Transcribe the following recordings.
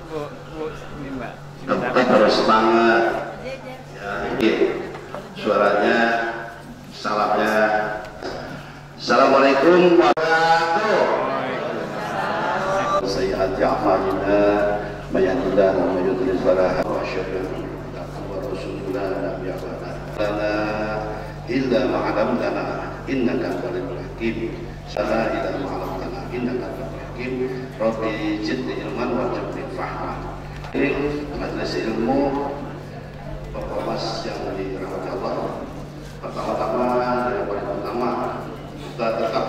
Tetap harus semangat. Ya, ini suaranya, salamnya. Assalamualaikum warahmatullahi wabarakatuh. Sayyiati a'malina mayyadillah wa mayyudlil fala hadiya lahu wa asyhadu anna Muhammadan rasulullah nabiyya lana illa ma 'allamtana innaka antal alimul hakim. Sana ila ma 'allamtana innaka antal hakim. Rabbi zidni ilman warzuqni fahma. Ini majelis ilmu Bapak Mas yang dirahmati Allah. Pertama-tama dan yang paling utama kita tetap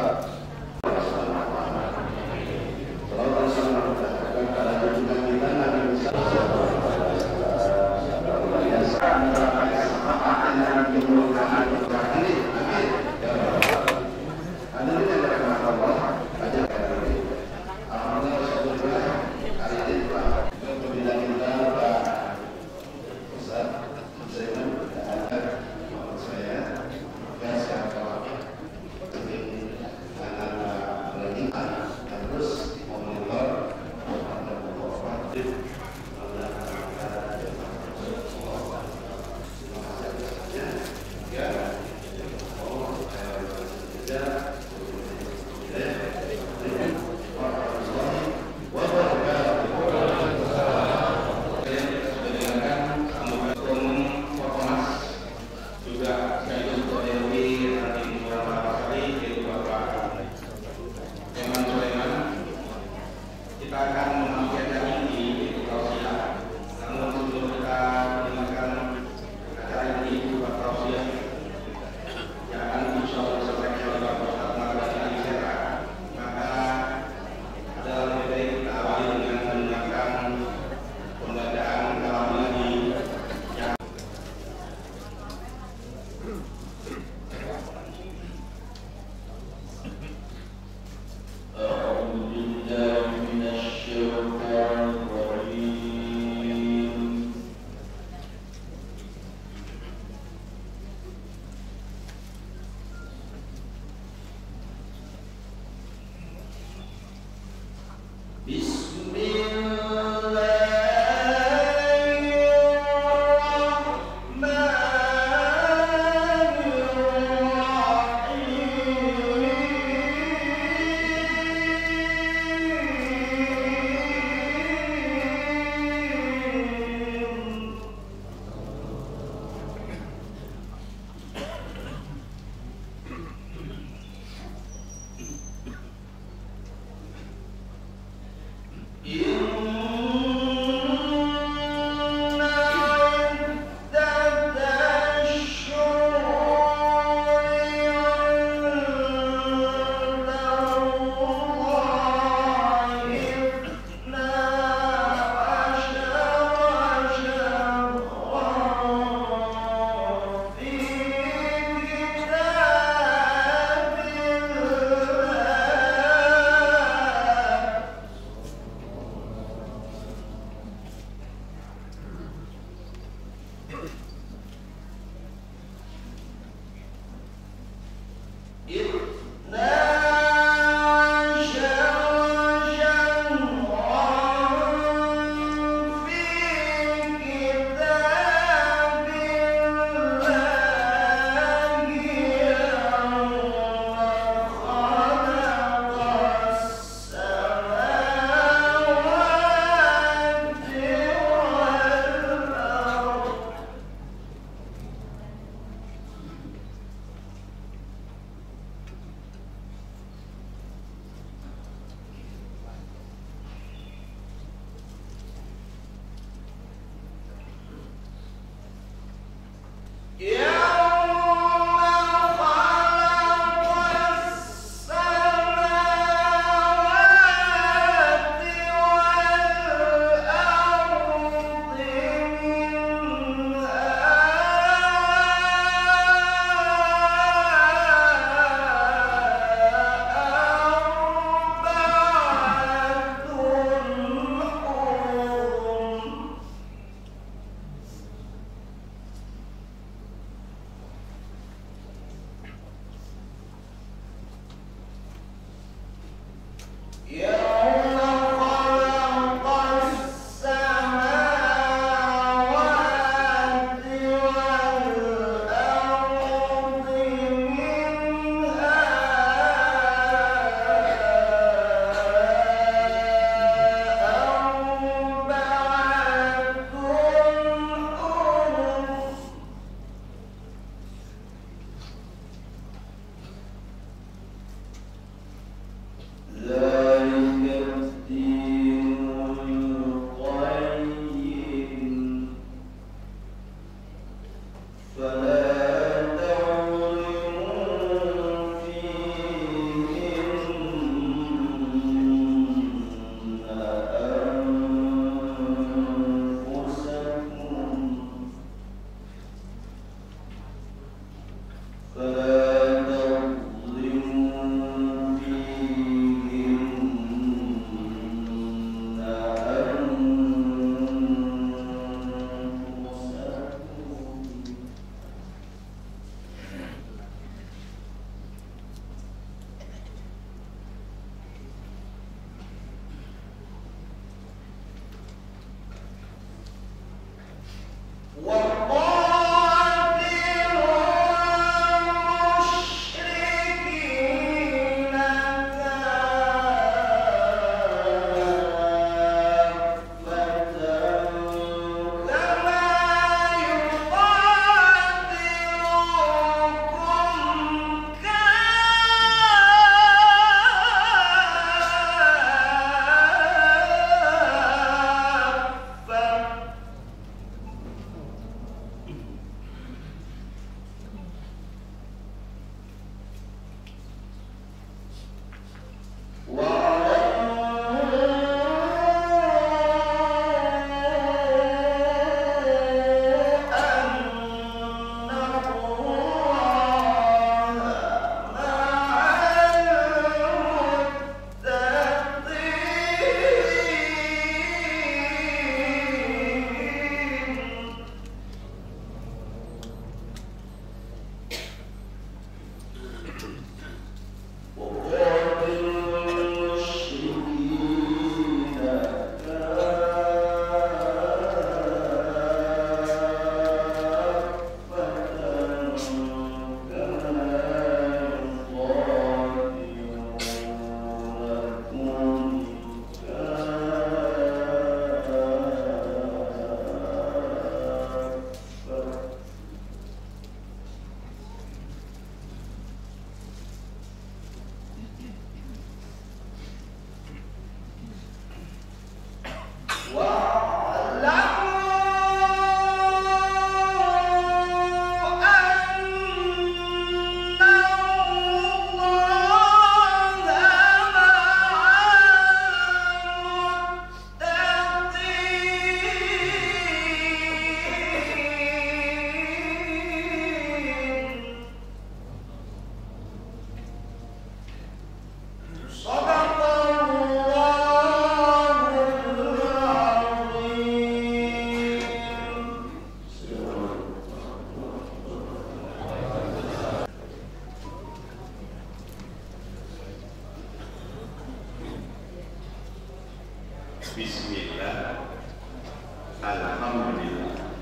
Alhamdulillah.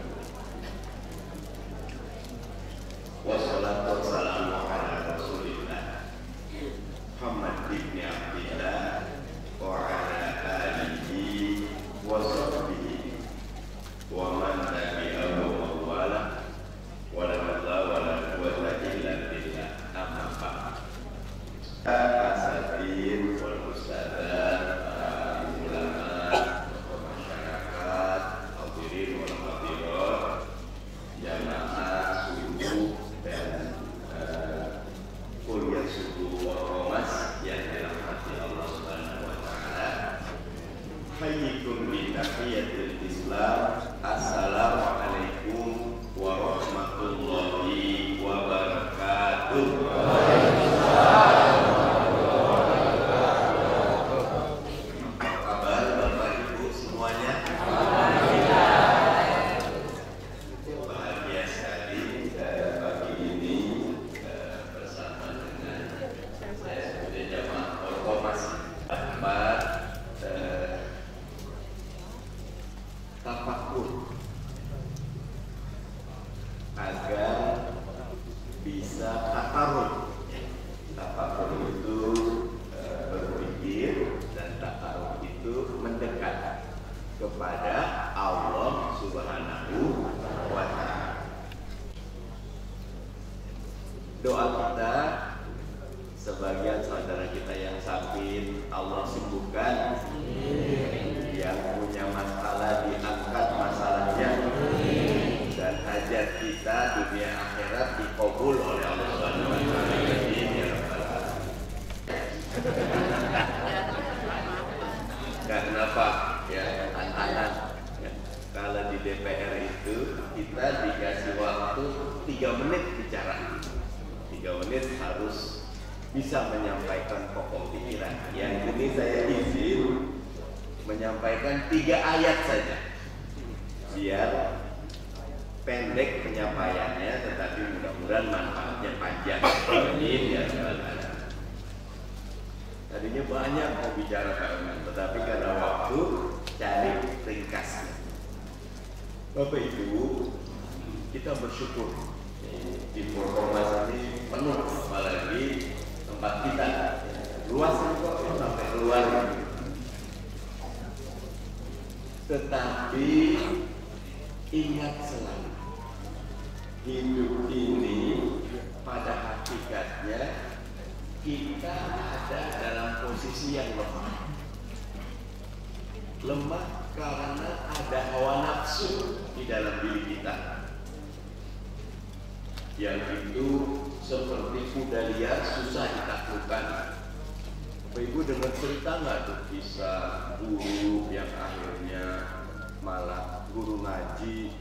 Wassalatu wassalamu ala Rasulillah Muhammad ibn Abdillah wa ala alihi wa sahbihi wa man tabi'ahu wa wala wa la hawla wa la quwwata illa billah. Amma ba'd. Asatidz wal ustadzat, para ulama, masyarakat, hadirin wal hadirat, jamaah subuh dan kuliah subuh Romas yang dirahmati Allah Subhanahu wa taala. Hayyikum bi tahiyatil Islam. Assalamualaikum warahmatullahi wabarakatuh. Apa kabar Bapak Ibu semuanya? Bahagia sekali pagi ini bersama dengan saya sebagai jamaah Ormas Ahmad tafakur agar bisa takarrub. Tafakur itu berpikir, dan takarrub itu mendekat kepada Allah Subhanahu wa ta'ala. Doa kita, sebagian saudara kita yang sakit Allah sembuhkan, yang punya masalah diangkat masalahnya, dan hajat kita dunia akhirat dikabul oleh Allah Subhanahu wa taala. Karena apa? Ya, anak-anak ya, kalau di DPR itu kita dikasih waktu 3 menit bicara. 3 menit harus bisa menyampaikan pokok pikiran. Yang ini saya izin menyampaikan 3 ayat saja, biar pendek penyampaiannya, tetapi mudah-mudahan manfaatnya panjang. Amin ya rabbal alamin. Tadinya banyak mau bicara Pak, tetapi karena waktu cari ringkasnya. Bapak Ibu, kita bersyukur di Ormas ini penuh, apalagi tempat kita luas kok sampai keluar. Tetapi ingat selalu, hidup ini pada hakikatnya kita ada dalam posisi yang lemah. Lemah karena ada hawa nafsu di dalam diri kita, yang itu seperti kuda liar, susah ditaklukkan. Bapak Ibu dengar cerita nggak tuh kisah guru yang akhirnya malah guru ngaji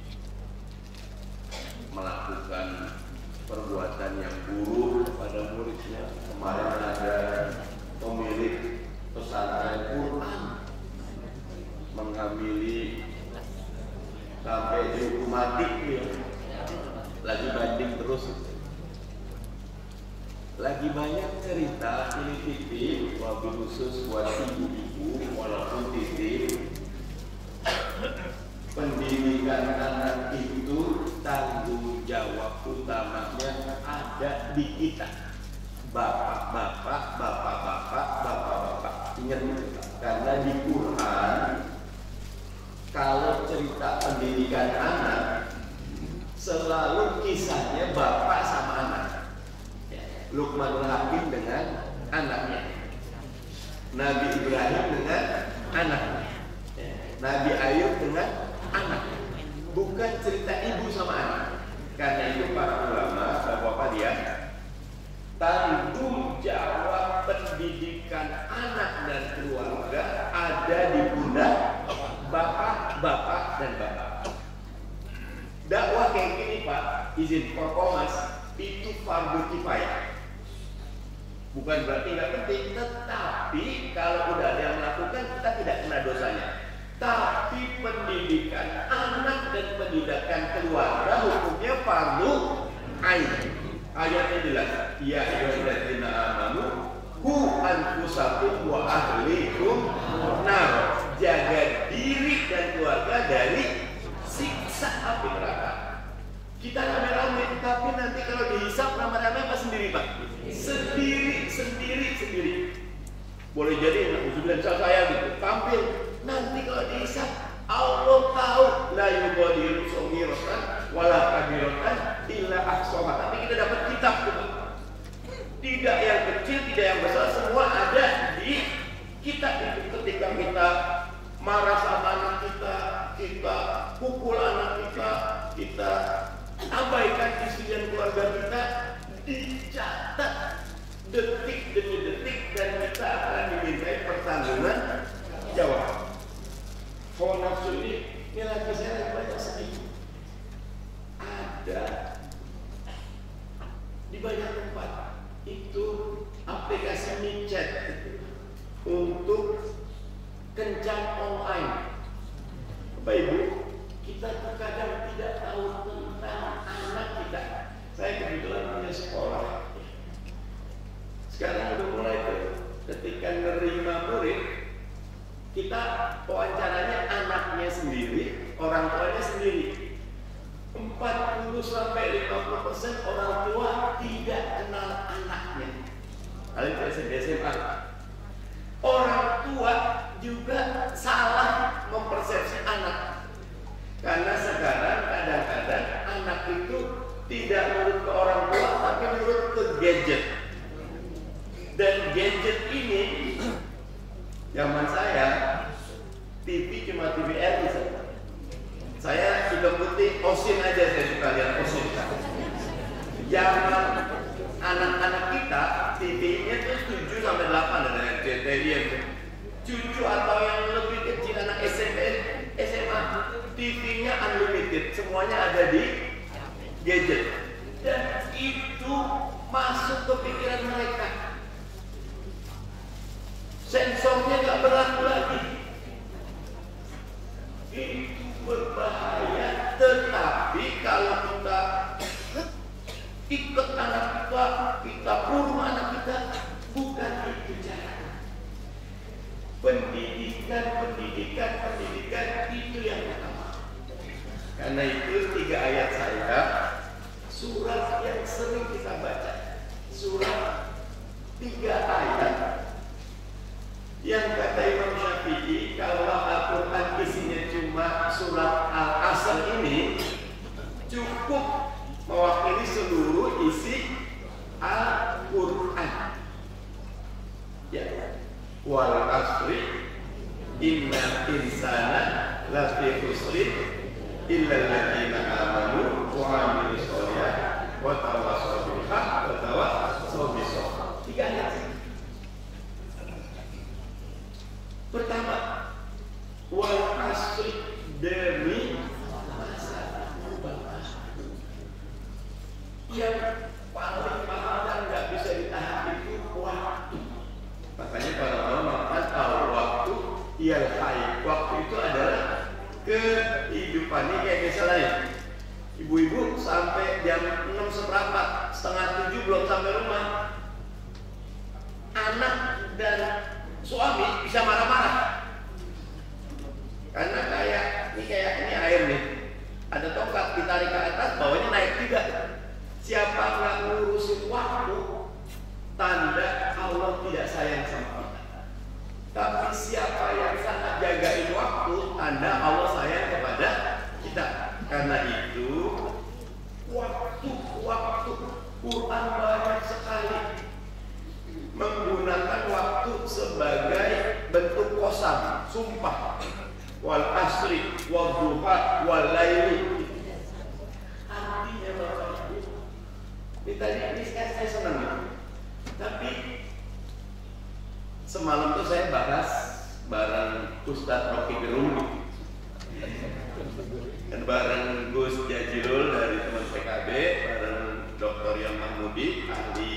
melakukan perbuatan yang buruk kepada muridnya? Kemarin ada pemilik pesantren Quran menghamili sampai dihukum mati, lagi banding terus. Lagi banyak cerita, ini titip wabil khusus buat ibu-ibu, walaupun titip. Pendidikan anak itu tanggung jawab utamanya ada di kita. Bapak-bapak. Ingat itu, karena di Quran kalau cerita pendidikan anak selalu kisahnya bapak sama anak. Luqmanul Hakim dengan anaknya, Nabi Ibrahim dengan anaknya, Nabi Ayub dengan anak, bukan cerita ibu sama anak. Karena itu para ulama, bapak-bapak dia, tanggung jawab pendidikan anak dan keluarga ada di pundak bapak dan bapak. Dakwah kayak gini Pak, izin Ormas, itu fardu kifayah. Bukan berarti nggak penting, tetapi kalau udah ada yang melakukan kita tidak kena dosanya. Tapi pendidikan anak dan pendidikan keluarga hukumnya fardu ain. Ayatnya jelas, ya ayyuhalladzina amanu qu anfusakum wa ahlikum nar. Jaga diri dan keluarga dari Kita rame-rame, tapi nanti kalau dihisap rame-rame apa sendiri Pak? Sendiri. Boleh jadi usulan saya gitu tampil. Nanti kalau dihisap Allah tahu la yughadiru saghiratan wala kabiratan illa ahsaha. Tapi kita dapat kitab gitu. Tidak yang kecil, tidak yang besar, semua ada di kitab itu. Ketika kita marah sama anak kita, kita pukul anak kita abaikan istri dan keluarga kita, dicatat detik demi detik dan kita akan dimintai pertanggungan jawab. Hawa nafsu ini lagi saya banyak sedih. Ada di banyak tempat itu aplikasi micet untuk kencan online. Bapak Ibu, kita terkadang tidak tahu tentang anak kita. Saya kebetulan punya sekolah. Sekarang udah mulai tuh, ketika nerima murid, kita wawancaranya anaknya sendiri, orang tuanya sendiri. 40-50% orang tua tidak kenal anaknya. Kalian di SMA. Orang tua juga salah mempersepsi anak. Karena sekarang kadang-kadang anak itu tidak nurut ke orang tua, tapi nurut ke gadget. Dan gadget ini, zaman saya TV cuma TVRI saja. Saya hitam putih Osin aja, saya suka lihat Osin. Zaman anak-anak kita TV-nya tuh 7-8 ada RCTI aja. Cucu atau yang lebih kecil anak SMP, SMA, TV-nya unlimited, semuanya ada di gadget. Dan itu masuk ke pikiran mereka. Sensornya nggak berlaku lagi. Itu berbahaya. Tetapi kalau kita ikut anak kita burung anak kita, bukan itu cara. Pendidikan itu yang pertama. Karena itu 3 ayat saya, surat yang sering kita baca, surat 3 ayat yang kata Imam Syafi'i, kalau Al-Quran isinya cuma surat Al-Asr ini cukup mewakili seluruh isi Al-Quran. Ya, wal asri innal insana lafi khusrin illa alladziina aamanu wa 'amilus shalihaati wa tawassaw bil haqqi wa tawassaw bis sabr. 3 ayat. Pertama, wal asri, demi masa yang paling mahal dan nggak bisa ditahan itu waktu. Makanya para ulama tahu waktu ialah hayat. Waktu itu adalah kehidupan. Ini kayak misalnya ibu-ibu sampai jam 6 seperempat, setengah 7 belum sampai rumah. Anak dan suami bisa marah-marah karena kayak ini air nih, ada tongkat ditarik ke atas, bawahnya naik juga. Siapa nggak ngurusin waktu, tanda Allah tidak sayang sama kita. Tapi siapa yang sangat jagain waktu, tanda Allah sayang kepada kita. Karena itu waktu Quran banyak sekali menggunakan waktu sebagai bentuk qasam, sumpah. Wal asri wal duha wal laili. Artinya Bapak Ibu, ini saya senang ya. Tapi semalam tuh saya bahas bareng Ustadz Rocky Gerung dan bareng Gus Jajilul dari teman PKB, bareng Dr. Yan Mahmudi, ahli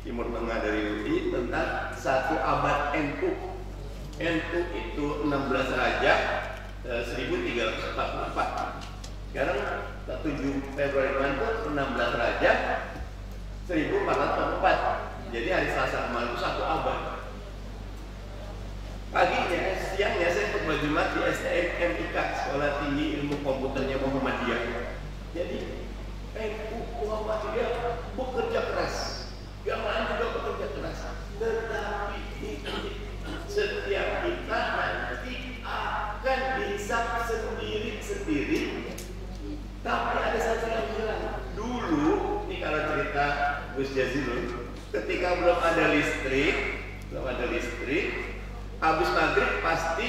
Timur Tengah dari UI, tentang 1 abad NU. NU itu 16 Raja 1344. Sekarang 7 Februari kemarin itu 16 Raja 1444. Jadi hari Selasa kemarin itu 1 abad. Paginya, siangnya saya ikut Jumat di STM MIK, Sekolah Tinggi Ilmu Komputernya Muhammadiyah. Jadi dia bekerja keras, yang lain juga bekerja keras. Tetapi setiap kita nanti akan dihisab sendiri-sendiri. Tapi ada satu yang bilang, dulu, ini kalau cerita Gus Jazilul, ketika belum ada listrik, habis maghrib pasti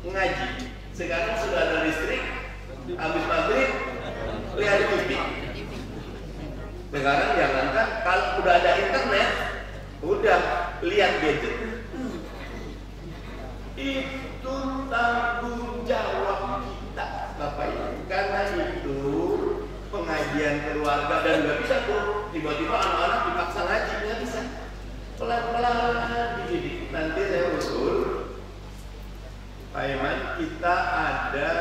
ngaji. Sekarang sudah ada listrik, habis maghrib lihat TV. Sekarang jangankan kalau udah ada internet, udah lihat gadget. Itu tanggung jawab kita, Bapak Ibu. Karena itu pengajian keluarga dan nggak bisa tuh tiba-tiba anak-anak dipaksa ngaji, nggak bisa. Pelan-pelan dididik. Nanti saya usul, Pak Iman, kita ada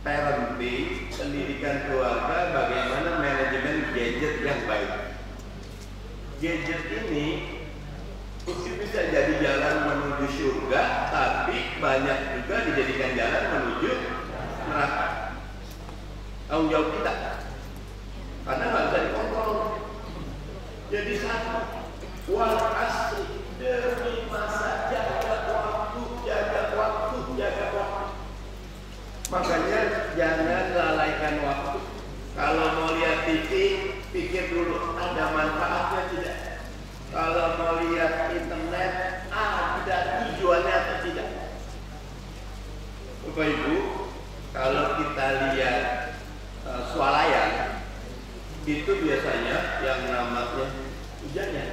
parenting, pendidikan keluarga, bagaimana manajemen gadget yang baik. Gadget ini bisa jadi jalan menuju surga, tapi banyak juga dijadikan jalan menuju neraka. Tanggung jawab kita, karena nggak bisa dikontrol. Jadi satu, wal asri, demi masa, jaga waktu. Makanya jangan lalaikan waktu. Kalau mau lihat TV, pikir dulu ada manfaatnya tidak. Kalau mau lihat internet, ada tujuannya atau tidak. Bapak Ibu, kalau kita lihat swalayan, itu biasanya yang namanya hujannya.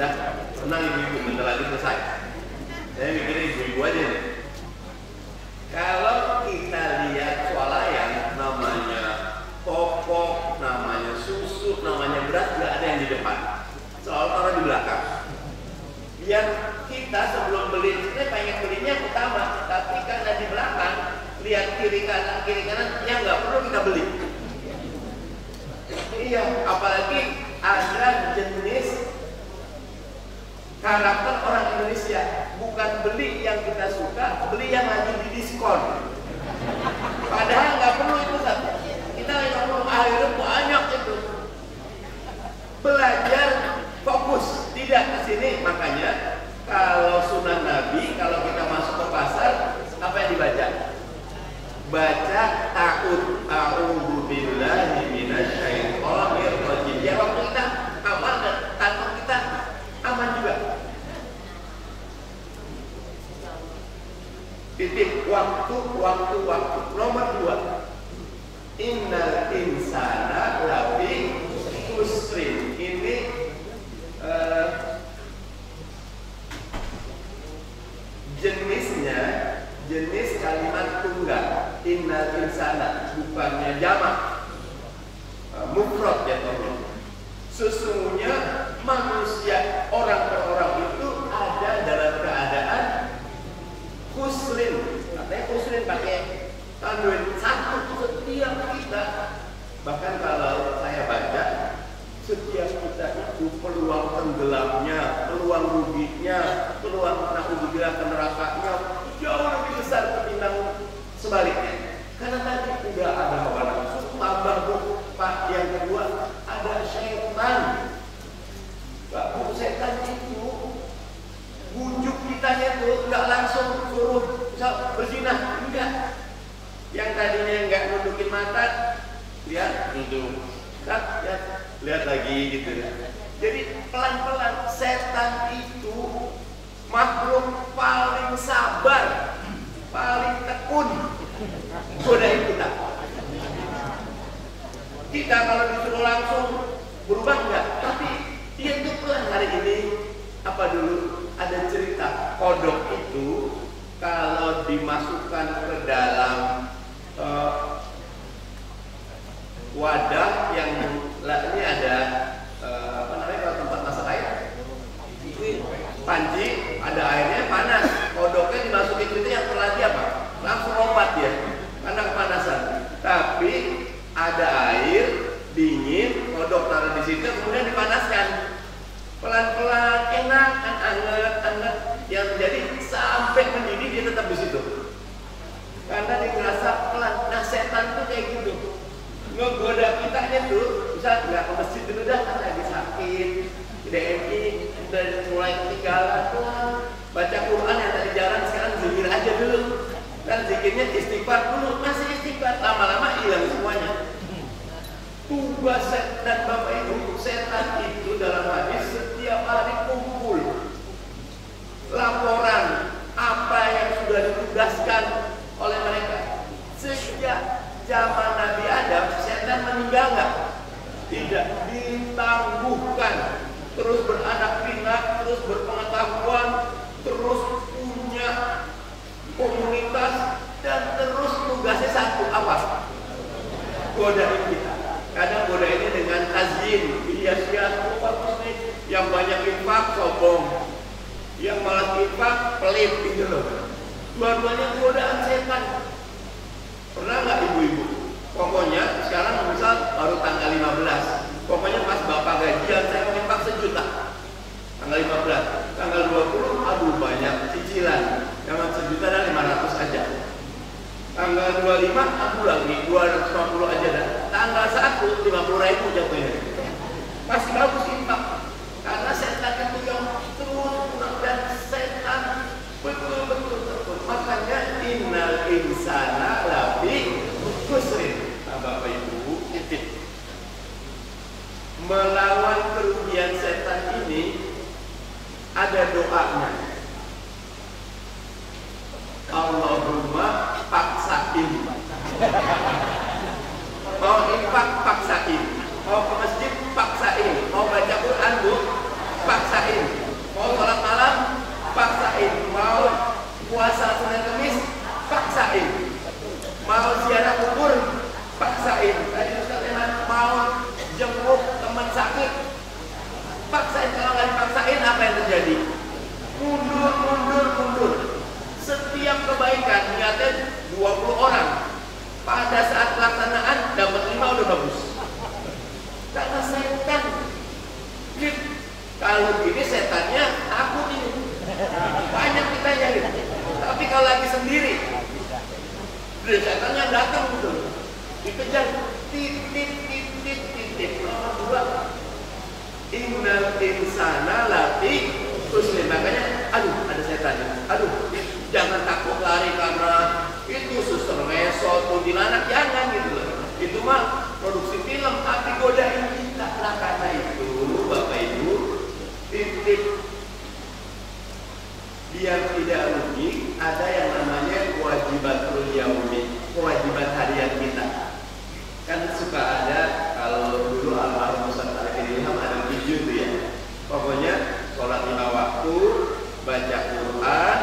Dah, tenang ibu-ibu, bentar lagi selesai. Saya mikirin ibu-ibu aja nih. Kalau kita lihat swalayan, namanya popok, namanya susu, namanya beras, nggak ada yang di depan. Selalu taruh di belakang. Biar kita sebelum beli, sebenarnya pengen belinya yang utama, tapi karena di belakang, lihat kiri kanan, yang nggak perlu kita beli. Iya, apalagi ada jenis karakter orang Indonesia, bukan beli yang kita suka, beli yang lagi di diskon. Padahal nggak perlu itu, satu. Kita ngomong akhirnya banyak itu. Belajar fokus, tidak ke sini. Makanya kalau sunnah Nabi, kalau kita masuk ke pasar, apa yang dibaca? Baca a'udzu billahi minasyaitonir rajim. Ya, waktu kita aman dan kantong kita aman juga. Titik waktu. Nomor 2. Innal insana lafi khusrin. Ini jenis kalimat tunggal. Innal insana, bukannya jamak, mufrad ya teman. Sesungguhnya manusia, orang per orang itu ada dalam keadaan khusrin. Katanya khusrin pakai tanwin satu. Setiap kita, bahkan kalau saya baca, setiap kita itu peluang tenggelamnya, peluang ruginya, peluang naudzubillah ke nerakanya jauh lebih besar ketimbang sebaliknya. Karena tadi udah ada hawa nafsu, Pak. Yang kedua ada syaitan. Pak, setan itu bujuk kitanya tuh nggak langsung suruh berzinah, enggak. Yang tadinya nggak nundukin mata, lihat nunduk, lihat lagi gitu. Jadi pelan-pelan, setan itu makhluk paling sabar, paling tekun godain kita. Kita kalau disuruh langsung berubah enggak, tapi dia itu pelan. Hari ini apa dulu ada cerita kodok itu kalau dimasukkan ke dalam wadah yang ini ada apa namanya kalau tempat masak air, panci, ada airnya panas, kodoknya dimasukin itu yang terlatih apa? Langsung lompat ya, karena kepanasan. Tapi ada air dingin, kodok taruh di situ, kemudian dipanaskan. Pelan-pelan, enak kan, anget. Yang jadi sampai mendidih dia tetap di situ. zikirnya istighfar dulu, masih istighfar, lama-lama hilang semuanya. Tugas setan Bapak Ibu, setan itu dalam hadis setiap hari kumpul laporan apa yang sudah ditugaskan oleh mereka. Sejak zaman Nabi Adam, setan meninggal nggak? Tidak, ditangguhkan, terus beranak pinak, terus berpengetahuan, terus punya komunitas, dan terus tugasnya satu, apa? Godain kita. Kadang godainnya dengan tazyin, hias-hias, bagus nih, yang banyak infak, sombong, yang malas infak, pelit gitu loh. Dua-duanya godaan setan. Pernah nggak ibu-ibu? Pokoknya sekarang misal baru tanggal 15, pokoknya pas bapak gajian saya mau infak 1 juta. Tanggal 15, tanggal 20, aduh banyak cicilan, jangan 1 juta dan 500 aja. Tanggal 25, aku lagi 250 aja dah. Tanggal 1, 50.000 jatuhnya. Masih bagus infak, karena setan itu yang terus dan setan betul-betul terus. Makanya innal insana lafi khusrin. Nah, Bapak Ibu, titik. Melawan kerugian setan ini ada doanya. Allahumma paksain. Mau infak paksain, mau ke masjid paksain, mau baca Quran Bu paksain, mau sholat malam paksain, mau puasa Senin Kamis paksain, mau ziarah kubur paksain. Tadi Ustaz Eman mau jenguk teman sakit paksain. Kalau nggak dipaksain apa yang terjadi? Mundur. Setiap kebaikan niatnya 20 orang, pada saat pelaksanaan dapat 5 udah bagus. Karena setan. Kalau gini setannya takut ini. Banyak kita nyari. Tapi kalau lagi sendiri, setannya datang gitu. Dikejar titik. Nomor 2. Innal insana lafi khusrin. Makanya ada setan. Jangan takut lari karena itu suster mesot, kuntilanak, jangan gitu loh. Itu mah produksi film, tapi godain kita. Nah, karena itu Bapak Ibu, titik biar tidak rugi, ada yang namanya kewajibatul yaumi, kewajiban harian kita. Kan suka ada, kalau dulu almarhum Ustaz Arifin Ilham ada 7 tuh ya. Pokoknya sholat 5 waktu, baca Quran,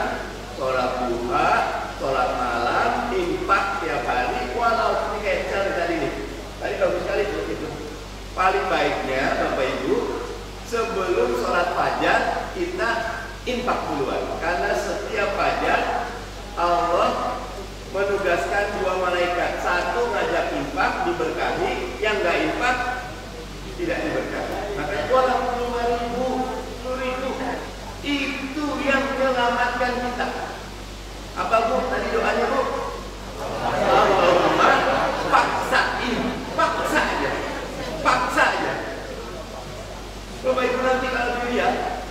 sholat duha, sholat malam, infak tiap hari, walau ini kayak misalnya tadi nih. Tadi bagus sekali tuh itu. Paling baiknya Bapak Ibu, sebelum sholat fajar kita infak duluan. Karena setiap fajar Allah menugaskan 2 malaikat. Satu ngajak infak diberkahi, yang nggak infak tidak diberkahi. Makanya walau 5.000, 10.000 itu yang menyelamatkan kita. Apa Bu? Tadi doanya Bu? Allahumma paksain. Paksa aja. Bapak Ibu nanti kalau dilihat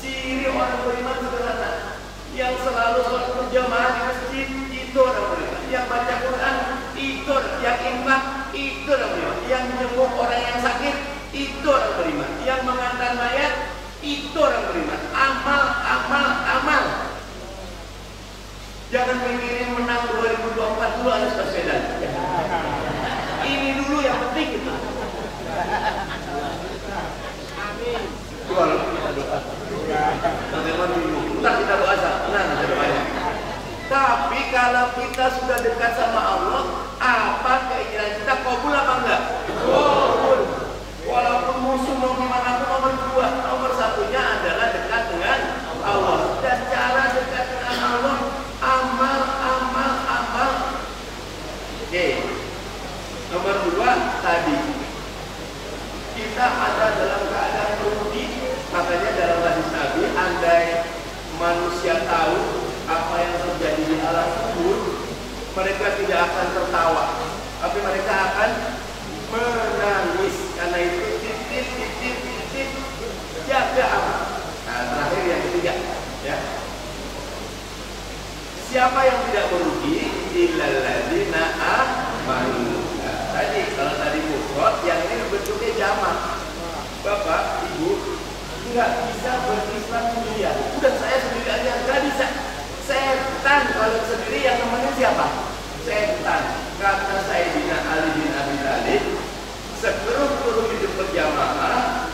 ciri orang beriman sederhana. Yang selalu sholat berjamaah di masjid itu orang beriman. Yang baca Quran itu, yang infak itu orang beriman. Yang jenguk orang yang sakit itu orang beriman. Yang mengantar mayat itu orang beriman. Amal. Jangan mikirin menang 2024 dulu Anies Baswedan. Ini dulu yang penting gitu. Amin. Kalau kita doa. Teman-teman bingung. Entar kita doa sana. Ada doanya. Tapi kalau kita sudah dekat sama Allah, apa keinginan kita kabul apa enggak? Kabul. Walaupun musuh mau gimana pun nomor 1-nya adalah dekat dengan Allah. Dan cara dekat dengan Allah amal. Oke. Nomor 2 tadi kita ada dalam keadaan rugi. Makanya dalam hadis Nabi, andai manusia tahu apa yang terjadi di alam kubur, mereka tidak akan tertawa, tapi mereka akan menangis. Karena itu titik jaga amal. Nah, terakhir yang ketiga, ya. Siapa yang tidak merugi? Illal ladzina amanu. Tadi kalau tadi mufrad, yang ini bentuknya jamak. Bapak, Ibu, nggak bisa berislam sendirian. Udah saya sendiri aja nggak bisa. Setan kalau sendiri yang nemenin siapa? Setan. Kata Sayyidina Ali bin Abi Thalib, sekeruh-keruh hidup berjamaah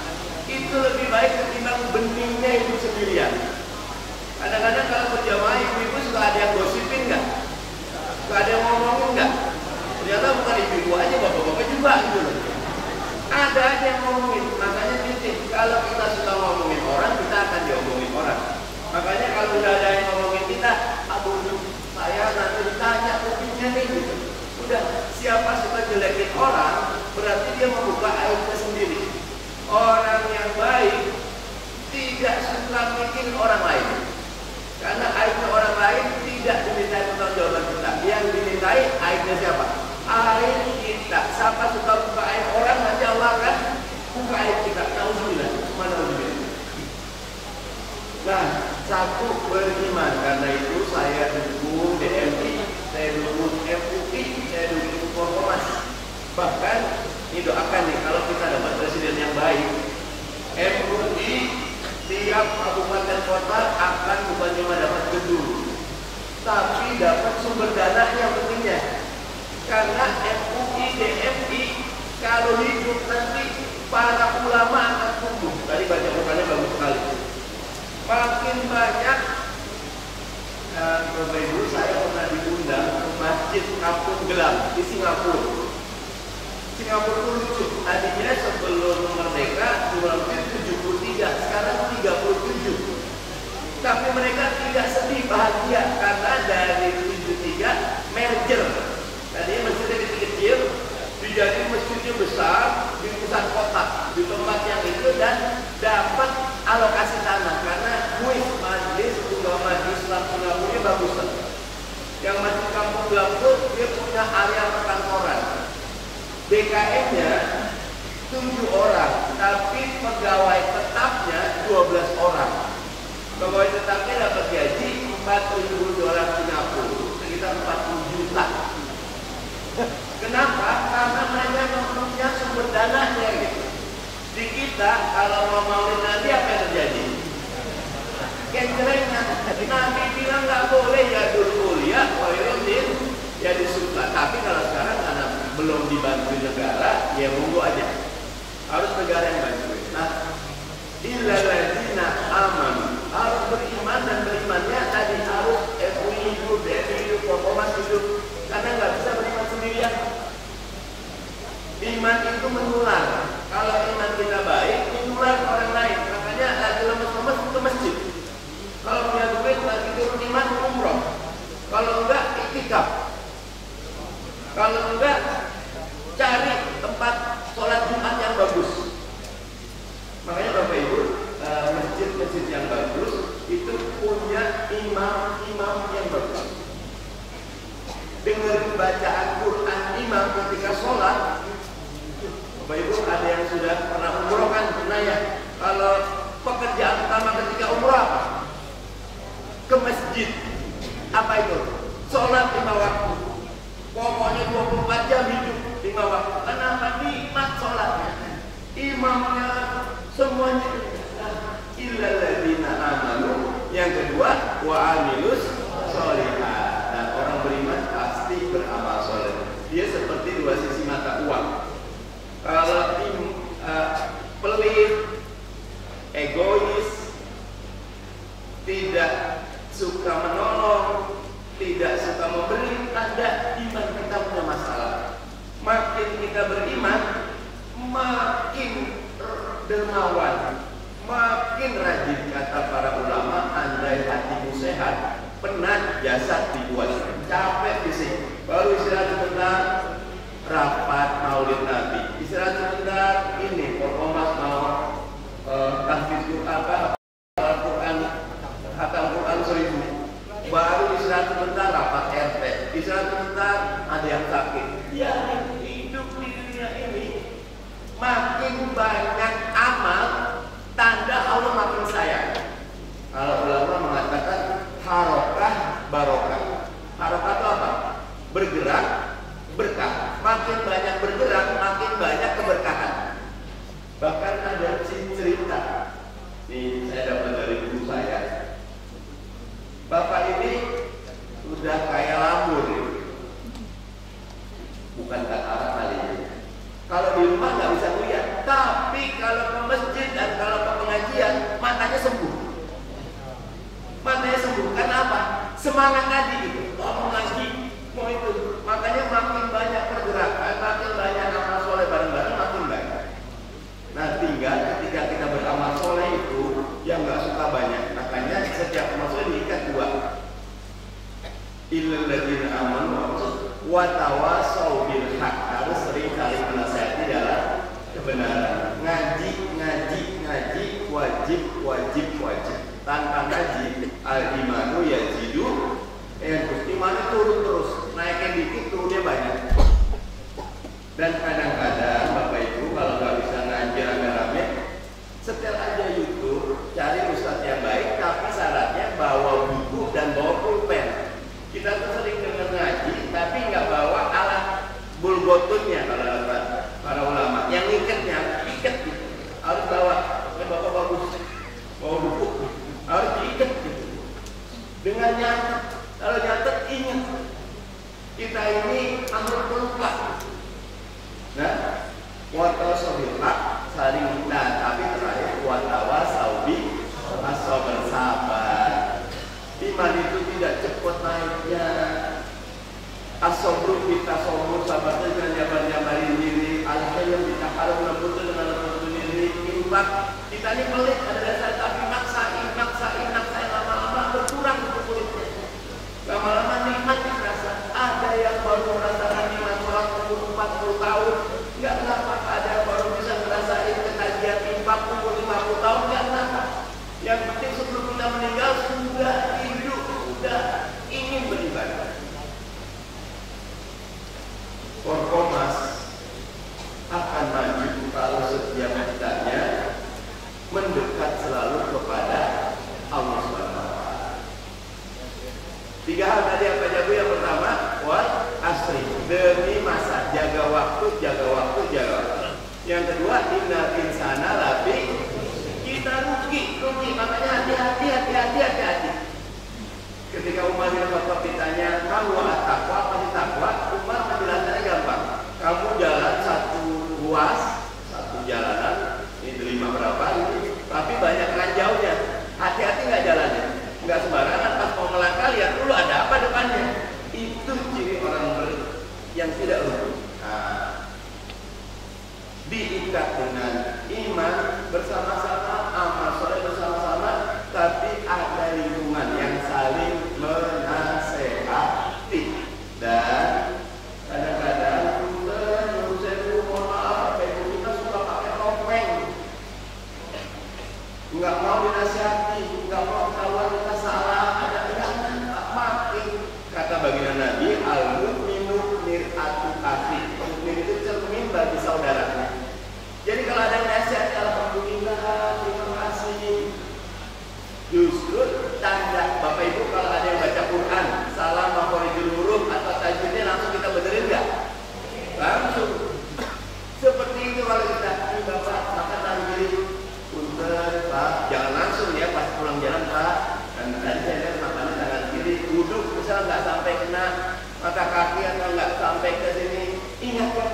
itu lebih baik ketimbang beningnya itu sendirian. Kadang-kadang kalau berjamaah ibu-ibu suka ada yang gosipin nggak? Suka ada yang ngomongin nggak? Ternyata bukan ibu-ibu aja, bapak-bapak juga gitu loh. Ada aja yang ngomongin, makanya titik. Kalau kita suka ngomongin orang, kita akan diomongin orang. Makanya kalau udah ada yang ngomongin kita, aduh, saya nanti ditanya kupingnya nih gitu. Udah, siapa suka jelekin orang, berarti dia membuka aibnya sendiri. Orang yang baik tidak suka bikin orang lain, karena aibnya orang lain tidak dimintai pertanggungjawaban kita. Yang dimintai aibnya siapa? Aib kita. Siapa suka buka aib orang, nanti Allah akan buka aib kita. Nauzubillah. Nah, satu beriman. Karena itu saya dukung DMI, saya dukung FUI, saya dukung Forkomas. Bahkan ini doakan nih, kalau kita dapat presiden yang baik, MUI tiap kabupaten kota akan bukan cuma dapat gedung, tapi dapat sumber dana yang pentingnya. Karena MUI, DMI kalau hidup nanti para ulama akan tumbuh. Tadi baca Qurannya bagus sekali. Makin banyak. Bapak Ibu, saya pernah diundang ke Masjid Kampung Gelam di Singapura. Singapura itu lucu. Tadinya sebelum merdeka 1973, sekarang 37. Tapi mereka tidak sedih, bahagia karena dari 73 merger. Tadinya masjidnya kecil-kecil, dijadiin masjidnya besar di pusat kota, di tempat yang itu, dan dapat alokasi tanah karena MUIS, Majelis Ulama Islam Singapura bagus lah. Yang Masjid Kampung Gelam itu dia punya area perkantoran. BKM-nya 7 orang, tapi pegawai tetapnya 12 orang. Pegawai tetapnya dapat gaji $4.000 Singapura, sekitar 40 juta. Kenapa? Karena mereka punya sumber dananya gitu. Di kita kalau mau maulid nanti apa yang terjadi? Kencerengnya. Nabi bilang nggak boleh ya dulu kuliah, wairudin ya disuka. Tapi kalau sekarang karena belum dibantu negara, ya monggo aja. Harus negara yang bantu. Nah, illal ladzina amanu, harus beriman, dan berimannya tadi harus FUI hidup, DMI hidup, Forkomas hidup. Karena nggak bisa beriman sendirian. Iman itu menular. Kalau iman kita baik, menular orang lain. Makanya lagi lemes-lemes ke masjid. Kalau punya duit lagi turun iman, umroh. Kalau enggak, iktikaf. Kalau enggak, cari tempat sholat Jumat yang bagus. Makanya Bapak Ibu, masjid-masjid yang bagus itu punya imam-imam yang bagus. Dengar bacaan Quran imam ketika sholat. Bapak Ibu, ada yang sudah pernah umroh kan? Pernah ya? Kalau pekerjaan utama ketika umroh apa? Ke masjid. Apa itu? Sholat 5 waktu. Pokoknya 24 jam hidup 5 waktu. Kenapa? Nikmat sholatnya, imamnya, semuanya. Illal ladzina amanu. Yang kedua, wa amilus sholihat. Dan orang beriman pasti beramal soleh. Dia seperti dua sisi mata uang. Kalau pelit, egois, tidak suka menolong, tidak suka memberi, tanda iman kita punya masalah. Makin kita beriman, makin dermawan, makin rajin. Kata para ulama, andai hatimu sehat, penat jasad dibuat. Capek fisik, baru istirahat sebentar, rapat maulid Nabi. Istirahat sebentar, ini Forkomas mau tahfiz Quran, Al-Quran, hatam Quran 1000. Baru istirahat sebentar, rapat RT. Istirahat sebentar, ada yang sakit. Ya, hidup di dunia ini makin banyak amal, tanda Allah makin sayang. semangat tadi gitu, mau ngaji, mau itu. Makanya makin banyak pergerakan, makin banyak amal soleh bareng-bareng, makin banyak. Nah tinggal ketika kita beramal soleh itu yang nggak suka banyak, makanya setiap amal soleh diikat dua. Illal ladzina amanu wa tawassaw bil haq, harus sering kali menasihati dalam kebenaran. Ngaji, wajib. Tanpa ngaji, al-imanu yazidu, imannya turun terus, naikin dikit, turunnya banyak. Dan kadang-kadang Bapak Ibu kalau nggak bisa ngaji rame-rame, setel aja YouTube, cari ustadz yang baik, tapi syaratnya bawa buku dan bawa pulpen. Kita tuh sering dengar ngaji, tapi nggak bawa alat bulgotunnya kalau para ulama. Yang ikat gitu. Harus bawa. Bapak bagus, bawa buku, harus diikat gitu. Dengan nyatet, kalau nyatet ingat kita ini ahlul pelupa. Nah, watawasau bil haq, saling minta, tapi terakhir watawasau bil asal bersabar. Iman itu tidak cepat naiknya. Asobru kita sobur, sabar dengan nyabar-nyabarin diri. Al-hayyam kita harus lembut dengan lembut diri. Infak kita ini pelit, ada dasar tapi maksain lama-lama berkurang itu kulitnya. Lama-lama nikmat dirasa. Ada yang baru merasakan nikmat sholat umur 40 tahun, nggak kenapa. Ada yang baru bisa ngerasain ketagihan infak umur 50 tahun, nggak kenapa. Yang penting sebelum kita meninggal sudah hidup, sudah ingin beribadah. Orkomas akan maju kalau setiap kitanya mendekat selalu kepada Allah SWT. 3 hal tadi apa aja Bu? Yang pertama, wal asri, demi masa, jaga waktu. Yang kedua, innal insana lafi, kita rugi. Makanya hati-hati. Ketika Umar bin Khattab ditanya, kamu at-taqwa apa di takwa? Umar menjelaskannya gampang. Kamu jalan satu ruas, satu jalanan, ini delima berapa ini, tapi banyak ranjaunya. Hati-hati nggak jalannya, nggak sembarangan. Pas mau melangkah lihat dulu ada apa depannya. Itu ciri orang yang tidak rugi. Nah, diikat dengan iman bersama-sama, amal soleh bersama-sama, tapi ada lingkungan yang saling menasehati. Dan kadang-kadang mohon maaf, kita suka pakai topeng, nggak mau dinasihati, nggak mau ketahuan kita salah, ada enggak makin. Kata baginda Nabi, al-mu'minu mir'atu akhi, mukmin itu cermin bagi saudaranya. Jadi kalau ada yang nasihat, alhamdulillah, terima kasih. Justru tanda Bapak Ibu kalau ada yang baca Quran, salah makhorijul huruf atau tajwidnya langsung kita benerin nggak? Langsung. Seperti itu kalau kita, ini Bapak makan tangan kiri, punten Pak, jangan langsung ya pas pulang jalan Pak. Dan tadi saya lihat makannya tangan kiri, duduk misal nggak sampai kena mata kaki atau nggak sampai ke sini, ingatkan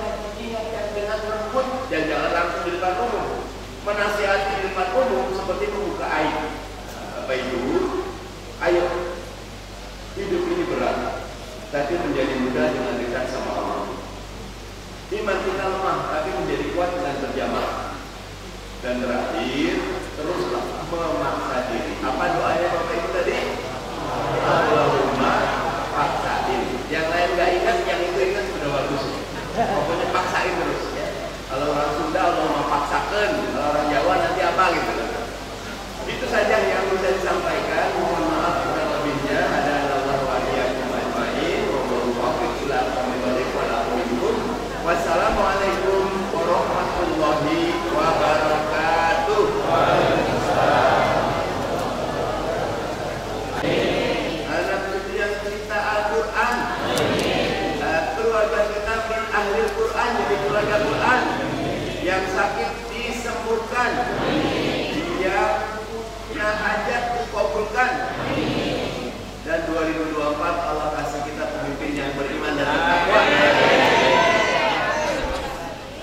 dengan lembut dan jangan langsung di depan umum. Menasihati di depan umum seperti membuka aib. Bapak Ibu, ayo, hidup ini berat, tapi menjadi mudah dengan dekat sama Allah. Iman kita lemah, tapi menjadi kuat dengan berjamaah. Dan terakhir, teruslah memaksa diri. Apa doanya Bapak Ibu tadi? Allahumma paksain. Yang lain nggak ingat, yang itu ingat sudah bagus. Pokoknya paksain terus. Ya. Kalau orang Sunda, Allahumma paksakan. Kalau orang Jawa nanti apa gitu. Itu saja yang bisa disampaikan. Mohon maaf kurang lebihnya. Ada Allah wa'alaikum ajma'in. Wassalamualaikum warahmatullahi wabarakatuh. Anak cucu yang cinta Al-Quran, keluarga kita bin ahli Quran, jadi keluarga Quran. Yang sakit disembuhkan, yang punya hajat dikabulkan. Dan 2024 Allah kasih kita pemimpin yang beriman dan bertakwa.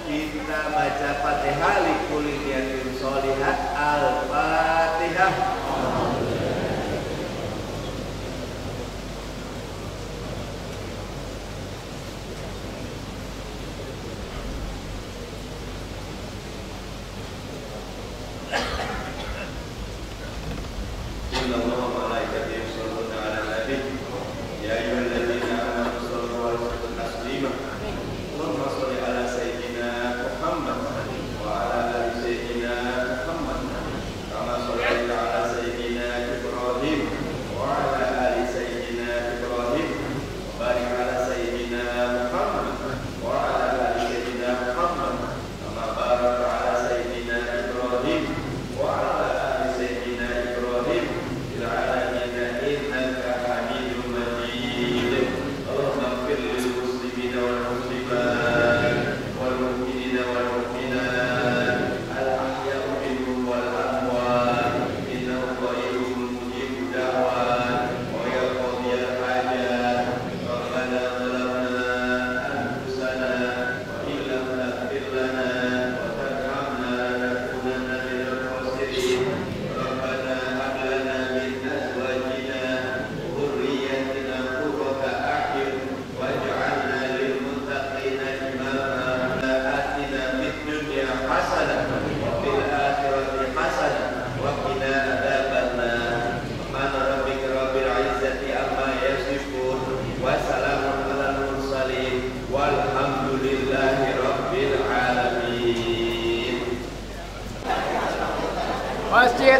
Kita baca Fatihah likulli niyatin sholihat. Al-Fatihah.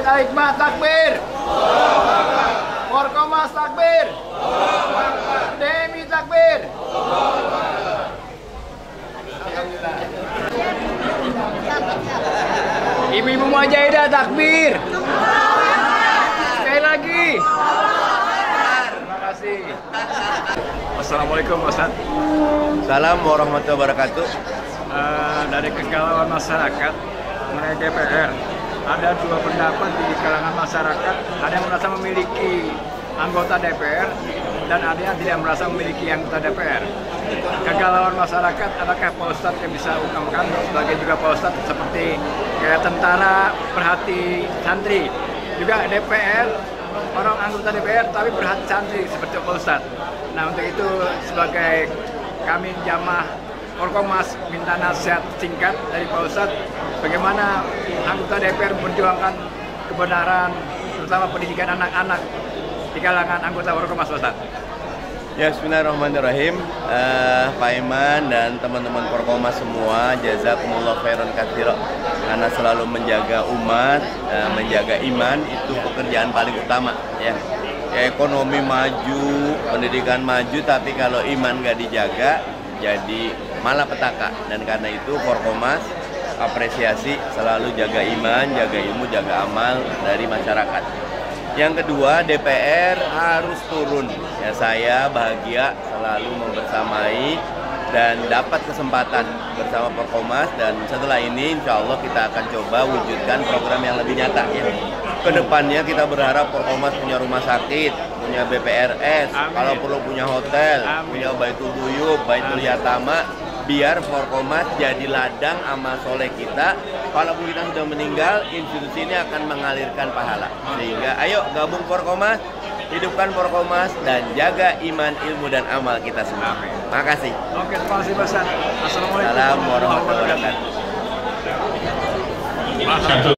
Al-Hikmah takbir. Forkomas takbir. DMI takbir. Ibu-ibu Mujahidah takbir. Sekali lagi. Terima kasih. Assalamualaikum Ustaz. Salam warahmatullahi wabarakatuh. Dari kegalauan masyarakat mengenai DPR, ada dua pendapat di kalangan masyarakat. Ada yang merasa memiliki anggota DPR dan ada yang tidak merasa memiliki anggota DPR. Kegalauan masyarakat, adakah Pak Ustadz yang bisa ungkapkan sebagai juga Pak Ustadz seperti kayak tentara perhati santri, juga DPR orang anggota DPR tapi perhati santri seperti Pak Ustadz. Nah, untuk itu sebagai kami jamaah Forkomas minta nasihat singkat dari Pak Ustadz, bagaimana anggota DPR memperjuangkan kebenaran, terutama pendidikan anak-anak di kalangan anggota Forkomas, Pak Ustadz. Ya, bismillahirrahmanirrahim. Pak Iman dan teman-teman Forkomas semua, jazakumullah khairan katsira, karena selalu menjaga umat, menjaga iman itu pekerjaan paling utama ya. Ekonomi maju, pendidikan maju, tapi kalau iman nggak dijaga jadi malapetaka. Dan karena itu Forkomas apresiasi selalu jaga iman, jaga ilmu, jaga amal dari masyarakat. Yang kedua, DPR harus turun. Ya, saya bahagia selalu membersamai dan dapat kesempatan bersama Forkomas, dan setelah ini insya Allah kita akan coba wujudkan program yang lebih nyata ya. Kedepannya kita berharap Forkomas punya rumah sakit, punya BPRS, kalau perlu punya hotel, punya Baitul Buyub, Baitul Yatama, biar Forkomas jadi ladang amal soleh kita. Kalaupun kita sudah meninggal, institusi ini akan mengalirkan pahala. Sehingga ayo gabung Forkomas, hidupkan Forkomas, dan jaga iman, ilmu, dan amal kita semua. Makasih. Oke, terima kasih Pak Ustadz. Assalamualaikum warahmatullahi wabarakatuh.